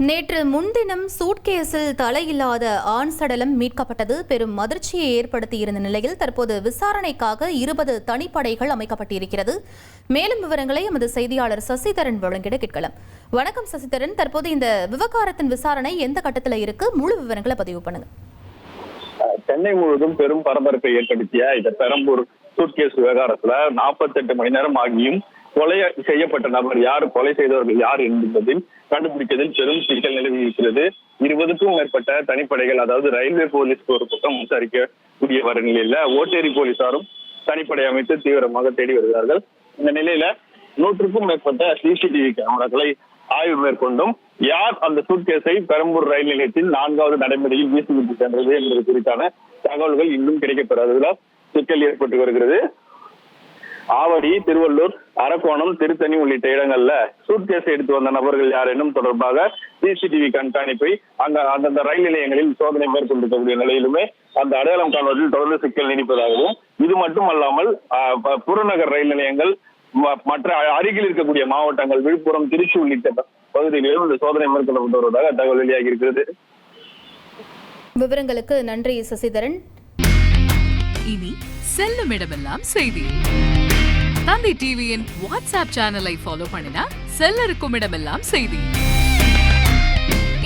நேற்று முன்தினம் சூட்கேஸில் தலையில்லாத ஆண் சடலம் மீட்கப்பட்டது பெரும் அதிர்ச்சியை ஏற்படுத்தியிருந்த நிலையில் தற்போது விசாரணைக்காக 20 தனிப்படைகள் அமைக்கப்பட்டிருக்கிறது. மேலும் விவரங்களை எமது செய்தியாளர் சசிதரன் வழங்கிட கேட்கலாம். வணக்கம் சசிதரன், தற்போது இந்த விவகாரத்தின் விசாரணை எந்த கட்டத்தில் இருக்கு? முழு விவரங்களை பதிவு பண்ணுங்க. சென்னை முழுவதும் பெரும் பரபரப்பை ஏற்படுத்திய இந்த பெரம்பூர் சூட்கேஸ் விவகாரத்துல 48 மணி நேரம் ஆகியும் கொலை செய்யப்பட்ட நபர் யார், கொலை செய்தவர்கள் யார் என்பதில் கண்டுபிடிப்பதில் பெரும் சிக்கல் நிலவி இருக்கிறது. 20க்கும் மேற்பட்ட தனிப்படைகள், அதாவது ரயில்வே போலீஸ் ஒரு பக்கம் விசாரிக்கக்கூடிய வர நிலையில ஓட்டேரி போலீசாரும் தனிப்படை அமைத்து தீவிரமாக தேடி வருகிறார்கள். இந்த நிலையில 100க்கும் மேற்பட்ட சிசிடிவி கேமராக்களை ஆய்வு மேற்கொண்டும் யார் அந்த சூட்கேஸை பெரம்பூர் ரயில் நிலையத்தில் 4வது நடைமுறையில் வீசிவிட்டு சென்றது என்பது குறித்தான தகவல்கள் இன்னும் கிடைக்கப்பெறாததால் சிக்கல் ஏற்பட்டு வருகிறது. ஆவடி, திருவள்ளூர், அரக்கோணம், திருத்தணி உள்ளிட்ட இடங்கள்ல சூட்கேஸை எடுத்து வந்த நபர்கள் யார் என்னும் தொடர்பாக சிசிடிவி கண்காணிப்பை அந்தந்த ரயில் நிலையங்களில் சோதனை மேற்கொண்டிருக்கக்கூடிய நிலையிலுமே அந்த அடையாளம் காணுவதில் தொடர்ந்து சிக்கல் நீடிப்பதாகவும், இது மட்டுமல்லாமல் புறநகர் ரயில் நிலையங்கள் மற்ற அருகில் இருக்கக்கூடிய மாவட்டங்கள் விழுப்புரம், திருச்சி உள்ளிட்ட பகுதிகளிலும் இந்த சோதனை மேற்கொள்ளப்பட்டு வருவதாக தகவல் வெளியாகி இருக்கிறது. விவரங்களுக்கு நன்றி சசிதரன். இனி செல்லும் இடமெல்லாம் செய்தி. தந்தை டிவியின் வாட்ஸ்அப் சேனலை ஃபாலோ பண்ணினா செல்ல இருக்கும் இடமெல்லாம் செய்தி.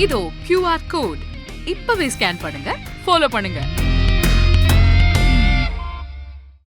இதோ QR கோட், இப்பவே ஸ்கேன் பண்ணுங்க, ஃபாலோ பண்ணுங்க.